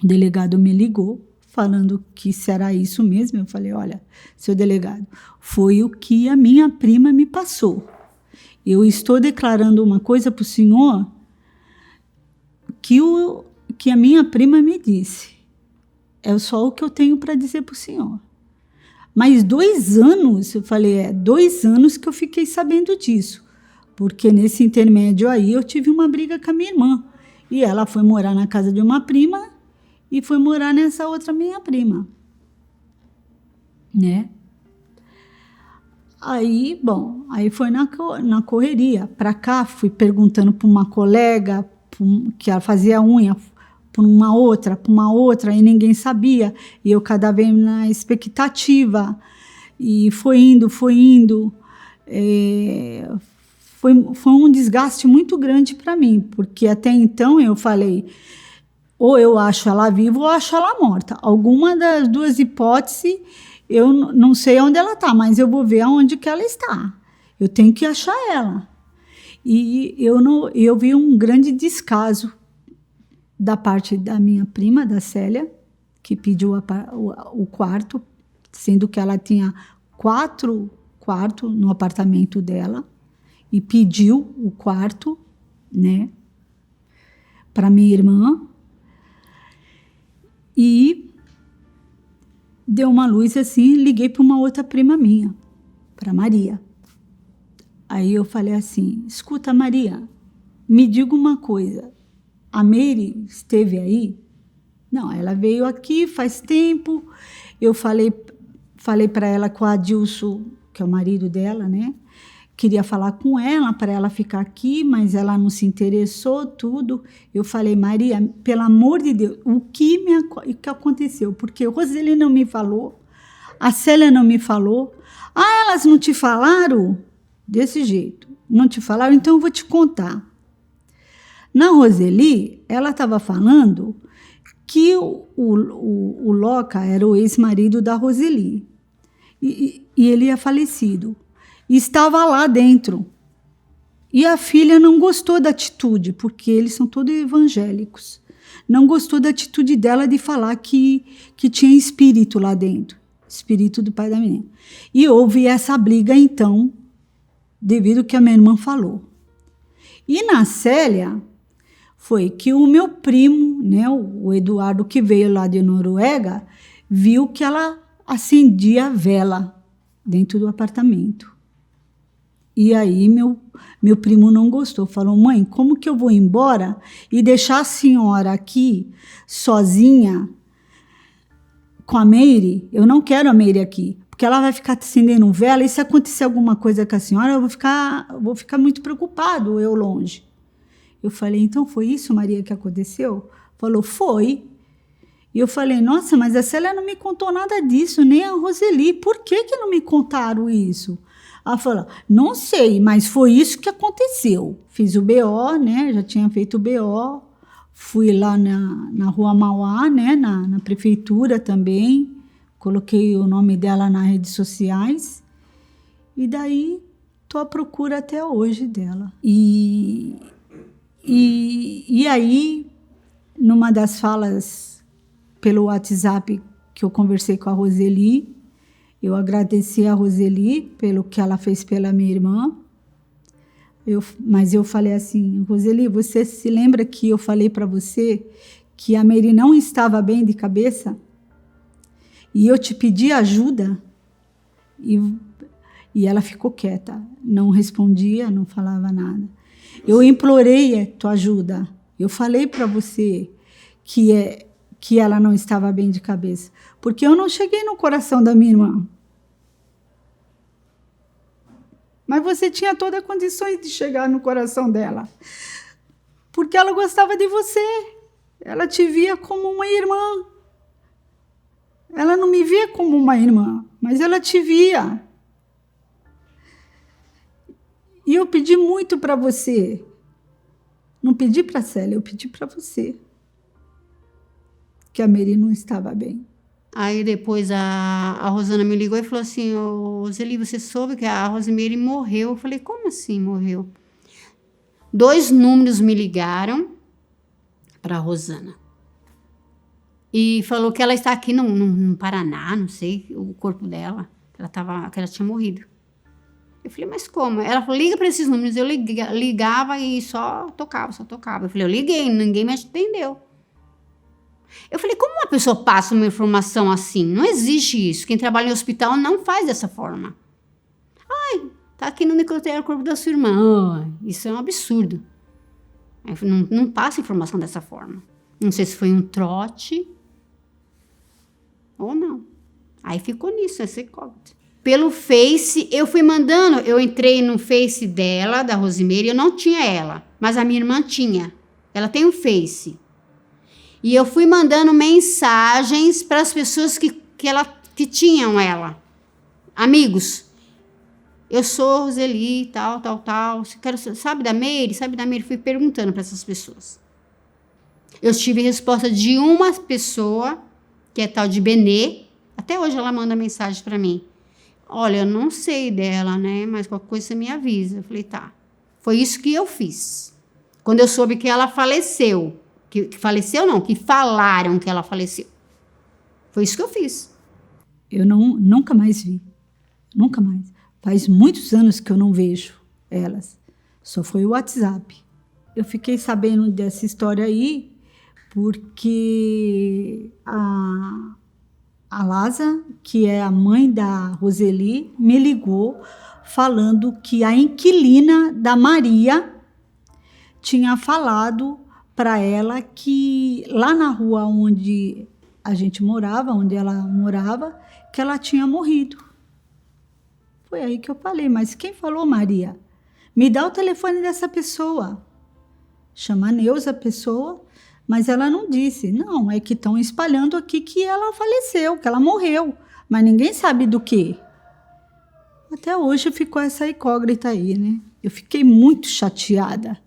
O delegado me ligou falando que se era isso mesmo. Eu falei, olha, seu delegado, foi o que a minha prima me passou. Eu estou declarando uma coisa para o senhor que a minha prima me disse. É só o que eu tenho para dizer para o senhor. Mas 2 anos, eu falei, 2 anos que eu fiquei sabendo disso. Porque nesse intermédio aí eu tive uma briga com a minha irmã. E ela foi morar na casa de uma prima e foi morar nessa outra minha prima. Né? Aí, bom, aí foi na correria. Para cá, fui perguntando para uma colega que ela fazia unha, para uma outra, e ninguém sabia. E eu cada vez na expectativa. E foi indo. Foi um desgaste muito grande para mim, porque até então eu falei, ou eu acho ela viva ou acho ela morta. Alguma das duas hipóteses, eu não sei onde ela está, mas eu vou ver aonde que ela está. Eu tenho que achar ela. E eu vi um grande descaso da parte da minha prima, da Célia, que pediu o quarto, sendo que ela tinha 4 quartos no apartamento dela, e pediu o quarto, né, para minha irmã, e deu uma luz assim, liguei para uma outra prima minha, para Maria. Aí eu falei assim, escuta, Maria, me diga uma coisa, a Meire esteve aí? Não, ela veio aqui faz tempo, eu falei para ela que o Adilson, que é o marido dela, né, queria falar com ela para ela ficar aqui, mas ela não se interessou, tudo. Eu falei, Maria, pelo amor de Deus, o que aconteceu? Porque o Roseli não me falou, a Célia não me falou. Ah, elas não te falaram? Desse jeito. Não te falaram? Então eu vou te contar. Na Roseli, ela estava falando que o Loca era o ex-marido da Roseli. E ele é falecido. E estava lá dentro. E a filha não gostou da atitude, porque eles são todos evangélicos. Não gostou da atitude dela de falar que tinha espírito lá dentro. Espírito do pai da menina. E houve essa briga, então, devido ao que a minha irmã falou. E na Célia, foi que o meu primo, né, o Eduardo, que veio lá de Noruega, viu que ela acendia a vela dentro do apartamento. E aí meu primo não gostou, falou, mãe, como que eu vou embora e deixar a senhora aqui sozinha com a Meire? Eu não quero a Meire aqui, porque ela vai ficar acendendo vela e se acontecer alguma coisa com a senhora, eu vou ficar muito preocupado, eu longe. Eu falei, então foi isso, Maria, que aconteceu? Falou, foi. E eu falei, nossa, mas a Célia não me contou nada disso, nem a Roseli, por que não me contaram isso? Ela falou, não sei, mas foi isso que aconteceu. Fiz o BO, né? Já tinha feito o BO. Fui lá na Rua Mauá, né? Na prefeitura também. Coloquei o nome dela nas redes sociais. E daí, estou à procura até hoje dela. E aí, numa das falas pelo WhatsApp que eu conversei com a Roseli, eu agradeci a Roseli pelo que ela fez pela minha irmã, mas eu falei assim, Roseli, você se lembra que eu falei para você que a Meire não estava bem de cabeça? E eu te pedi ajuda? E ela ficou quieta, não respondia, não falava nada. Eu implorei a tua ajuda. Eu falei para você que ela não estava bem de cabeça, porque eu não cheguei no coração da minha irmã. Mas você tinha todas as condições de chegar no coração dela, porque ela gostava de você. Ela te via como uma irmã. Ela não me via como uma irmã, mas ela te via. E eu pedi muito para você. Não pedi para a Célia, eu pedi para você. Que a Meire não estava bem. Aí depois a Rosana me ligou e falou assim, Roseli, você soube que a Rosimeire morreu? Eu falei, como assim morreu? 2 números me ligaram para a Rosana. E falou que ela está aqui no Paraná, não sei, o corpo dela, que ela tinha morrido. Eu falei, mas como? Ela falou, liga para esses números. Eu ligava e só tocava. Eu falei, eu liguei, ninguém me atendeu. Eu falei, como uma pessoa passa uma informação assim? Não existe isso. Quem trabalha em hospital não faz dessa forma. Ai, tá aqui no necrotério o corpo da sua irmã. Isso é um absurdo. Não passa informação dessa forma. Não sei se foi um trote ou não. Aí ficou nisso, essa incógnita. Pelo Face, eu fui mandando, eu entrei no Face dela, da Rosimeire, eu não tinha ela, mas a minha irmã tinha. Ela tem um Face. E eu fui mandando mensagens para as pessoas que tinham ela. Amigos. Eu sou Roseli, tal. Sabe da Meire? Fui perguntando para essas pessoas. Eu tive resposta de uma pessoa, que é tal de Benê. Até hoje ela manda mensagem para mim. Olha, eu não sei dela, né? Mas qualquer coisa você me avisa. Eu falei, tá. Foi isso que eu fiz. Quando eu soube que ela faleceu. Que faleceu não, que falaram que ela faleceu. Foi isso que eu fiz. Eu nunca mais vi. Nunca mais. Faz muitos anos que eu não vejo elas. Só foi o WhatsApp. Eu fiquei sabendo dessa história aí porque a Laza, que é a mãe da Roseli, me ligou falando que a inquilina da Maria tinha falado para ela que lá na rua onde a gente morava, onde ela morava, que ela tinha morrido. Foi aí que eu falei, mas quem falou, Maria? Me dá o telefone dessa pessoa. Chama a Neuza a pessoa, mas ela não disse. Não, é que estão espalhando aqui que ela faleceu, que ela morreu, mas ninguém sabe do quê. Até hoje ficou essa incógnita aí, né? Eu fiquei muito chateada.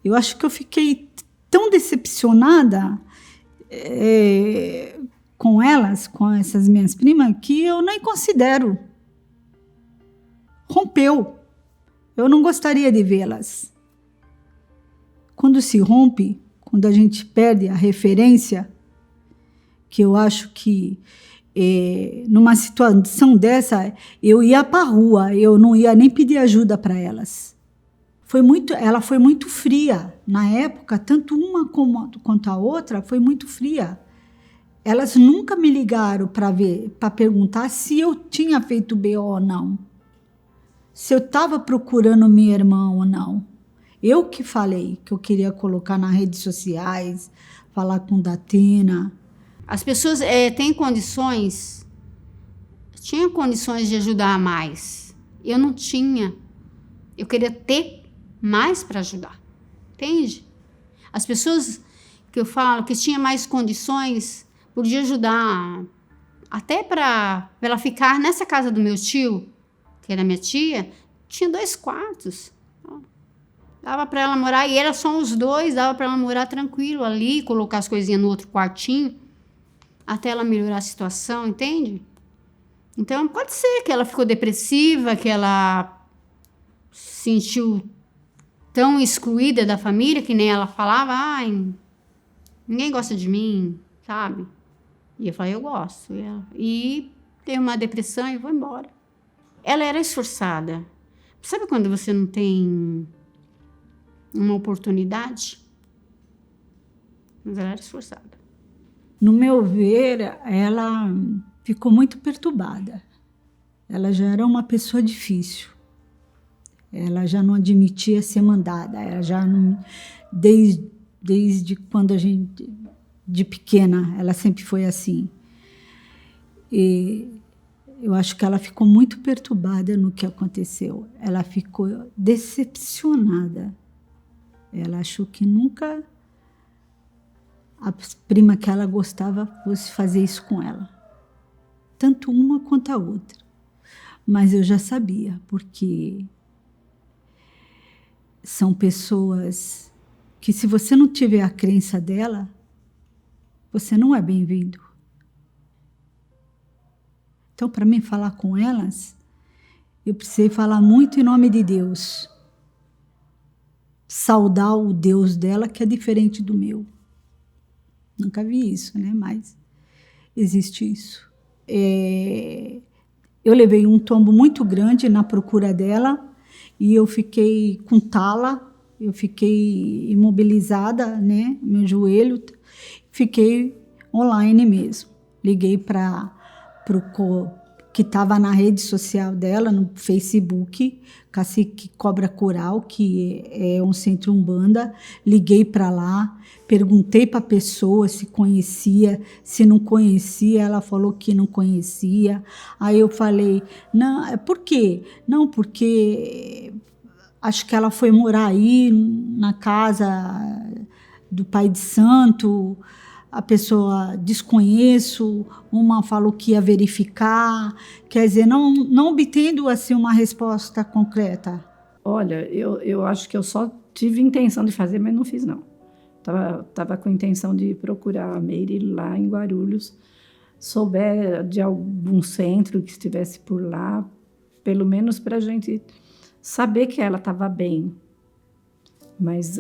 Eu acho que eu fiquei tão decepcionada com elas, com essas minhas primas, que eu nem considero. Rompeu. Eu não gostaria de vê-las. Quando se rompe, quando a gente perde a referência, que eu acho que numa situação dessa, eu ia para a rua, eu não ia nem pedir ajuda para elas. Ela foi muito fria. Na época, tanto uma quanto a outra foi muito fria. Elas nunca me ligaram para perguntar se eu tinha feito BO ou não. Se eu estava procurando minha irmã ou não. Eu que falei que eu queria colocar nas redes sociais, falar com o Datena. As pessoas têm condições, tinha condições de ajudar mais. Eu não tinha. Eu queria ter mais para ajudar, entende? As pessoas que eu falo que tinham mais condições podiam ajudar até para ela ficar nessa casa do meu tio, que era minha tia, tinha 2 quartos. Dava para ela morar, e era só os 2, dava para ela morar tranquilo ali, colocar as coisinhas no outro quartinho, até ela melhorar a situação, entende? Então pode ser que ela ficou depressiva, que ela se sentiu tão excluída da família, que nem ela falava, ai, ninguém gosta de mim, sabe? E eu falei, eu gosto. E teve uma depressão e vou embora. Ela era esforçada. Sabe quando você não tem uma oportunidade? Mas ela era esforçada. No meu ver, ela ficou muito perturbada. Ela já era uma pessoa difícil. Ela já não admitia ser mandada. Ela já não, desde quando a gente, de pequena, ela sempre foi assim. E eu acho que ela ficou muito perturbada no que aconteceu. Ela ficou decepcionada. Ela achou que nunca a prima que ela gostava fosse fazer isso com ela. Tanto uma quanto a outra. Mas eu já sabia, porque são pessoas que, se você não tiver a crença dela, você não é bem-vindo. Então, para mim falar com elas, eu precisei falar muito em nome de Deus. Saudar o Deus dela, que é diferente do meu. Nunca vi isso, né? Mas existe isso. Eu levei um tombo muito grande na procura dela e eu fiquei com tala, eu fiquei imobilizada, né? Meu joelho. fiquei online mesmo. Liguei para o que estava na rede social dela, no Facebook, Cacique Cobra Coral, que é um centro umbanda. Liguei para lá, perguntei para a pessoa se conhecia, se não conhecia. Ela falou que não conhecia. Aí eu falei, não, por quê? Não, porque acho que ela foi morar aí na casa do pai de santo. A pessoa desconheço, uma falou que ia verificar, quer dizer, não obtendo assim uma resposta concreta. Olha, eu acho que eu só tive intenção de fazer, mas não fiz não. Tava com intenção de procurar a Meire lá em Guarulhos, souber de algum centro que estivesse por lá, pelo menos para a gente saber que ela estava bem. Mas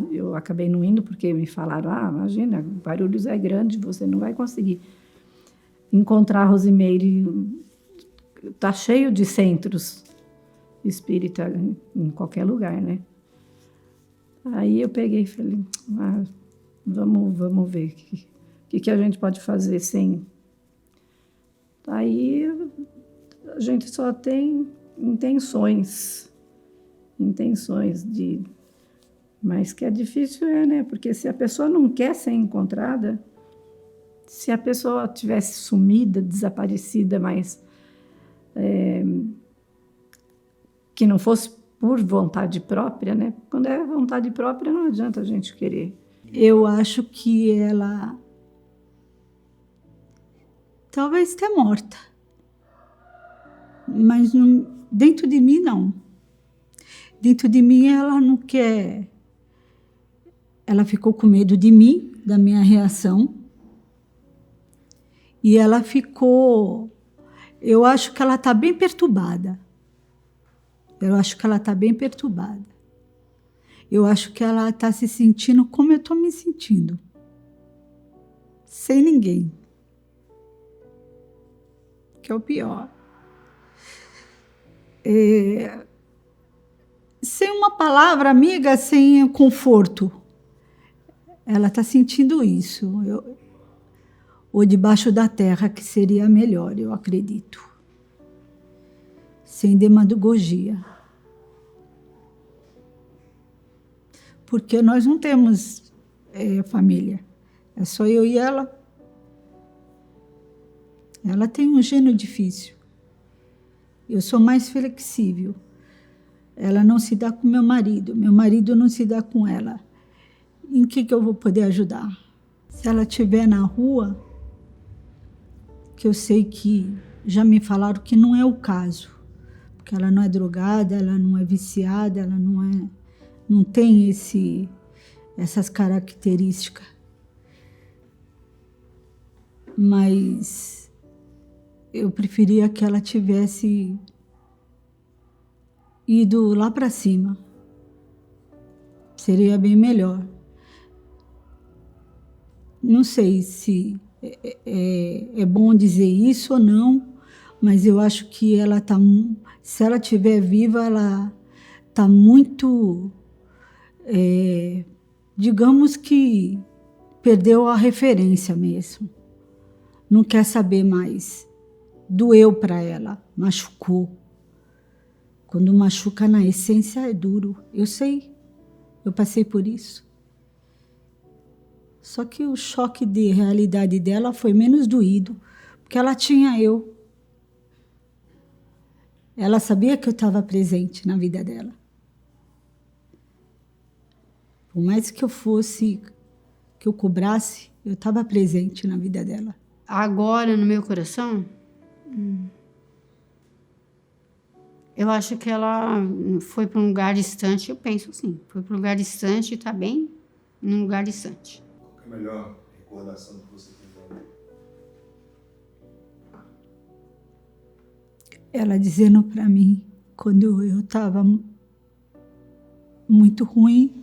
eu acabei não indo porque me falaram, imagina, Guarulhos é grande, você não vai conseguir encontrar a Rosimeire. Está cheio de centros espírita em qualquer lugar, né? Aí eu peguei e falei, vamos ver o que a gente pode fazer sem... Aí a gente só tem intenções de... Mas que é difícil, né? Porque se a pessoa não quer ser encontrada, se a pessoa tivesse sumida, desaparecida, mas que não fosse por vontade própria, né? Quando é vontade própria, não adianta a gente querer. Eu acho que ela talvez esteja morta, mas dentro de mim, não. Dentro de mim, ela não quer... Ela ficou com medo de mim, da minha reação. E ela ficou... Eu acho que ela está bem perturbada. Eu acho que ela está bem perturbada. Eu acho que ela está se sentindo como eu estou me sentindo. Sem ninguém. Que é o pior. Sem uma palavra amiga, sem conforto. Ela está sentindo isso. Ou debaixo da terra, que seria melhor, eu acredito. Sem demagogia. Porque nós não temos família. É só eu e ela. Ela tem um gênio difícil. Eu sou mais flexível. Ela não se dá com meu marido não se dá com ela. Em que eu vou poder ajudar? Se ela estiver na rua, que eu sei que já me falaram que não é o caso, porque ela não é drogada, ela não é viciada, ela não tem essas características. Mas eu preferia que ela tivesse ido lá para cima. Seria bem melhor. Não sei se é bom dizer isso ou não, mas eu acho que ela está... Se ela estiver viva, ela está muito... digamos que perdeu a referência mesmo. Não quer saber mais. Doeu para ela, machucou. Quando machuca na essência é duro. Eu sei, eu passei por isso. Só que o choque de realidade dela foi menos doído, porque ela tinha eu. Ela sabia que eu estava presente na vida dela. Por mais que eu fosse, que eu cobrasse, eu estava presente na vida dela. Agora, no meu coração, eu acho que ela foi para um lugar distante, eu penso assim, foi para um lugar distante e está bem num lugar distante. Qual é a melhor recordação que você tem? Ela dizendo para mim, quando eu estava muito ruim,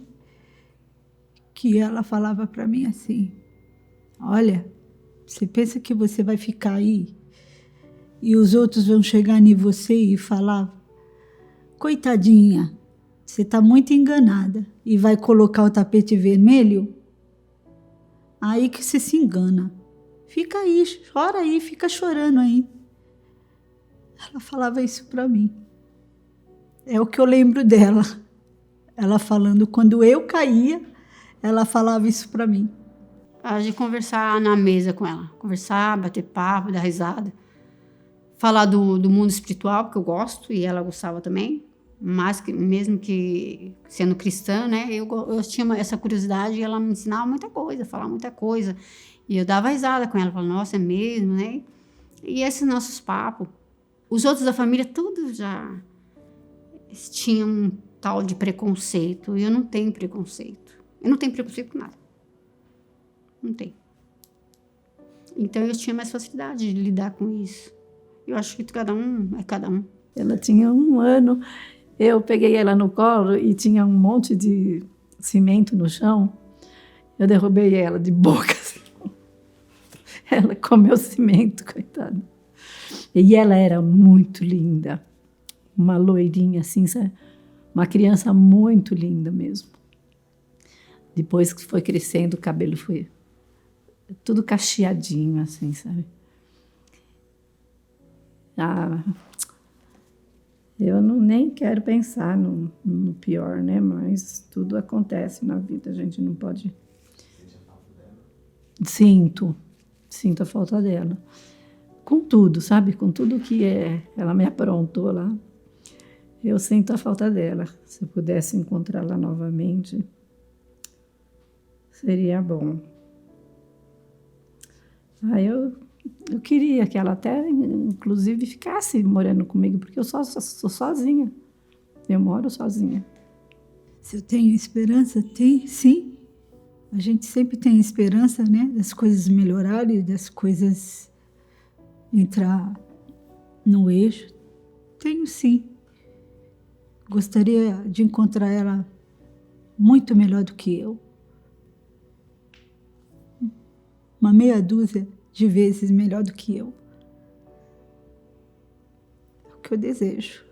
que ela falava para mim assim, olha, você pensa que você vai ficar aí e os outros vão chegar em você e falar, coitadinha, você está muito enganada e vai colocar o tapete vermelho? Aí que você se engana. Fica aí, chora aí, fica chorando aí. Ela falava isso para mim. É o que eu lembro dela. Ela falando, quando eu caía, ela falava isso para mim. A gente conversar na mesa com ela. Conversar, bater papo, dar risada. Falar do mundo espiritual, porque eu gosto, e ela gostava também. Mas mesmo que sendo cristã, né, eu tinha essa curiosidade e ela me ensinava muita coisa, falava muita coisa. E eu dava risada com ela, falava, nossa, é mesmo, né? E esses nossos papos. Os outros da família, todos já tinham um tal de preconceito. E eu não tenho preconceito. Eu não tenho preconceito com nada. Não tenho. Então eu tinha mais facilidade de lidar com isso. Eu acho que cada um é cada um. Ela tinha 1 ano, eu peguei ela no colo e tinha um monte de cimento no chão. Eu derrubei ela de boca. Assim. Ela comeu cimento, coitada. E ela era muito linda. Uma loirinha assim, sabe? Uma criança muito linda mesmo. Depois que foi crescendo, o cabelo foi tudo cacheadinho, assim, sabe? Eu nem quero pensar no pior, né? Mas tudo acontece na vida, a gente não pode... Sente a falta dela? Sinto a falta dela. Com tudo, sabe? Com tudo que ela me aprontou lá, eu sinto a falta dela. Se eu pudesse encontrá-la novamente, seria bom. Eu queria que ela até, inclusive, ficasse morando comigo, porque eu sou sozinha. Eu moro sozinha. Se eu tenho esperança? Tem, sim. A gente sempre tem esperança, né? Das coisas melhorarem, das coisas entrar no eixo. Tenho, sim. Gostaria de encontrar ela muito melhor do que eu. Uma meia dúzia de vezes melhor do que eu. É o que eu desejo.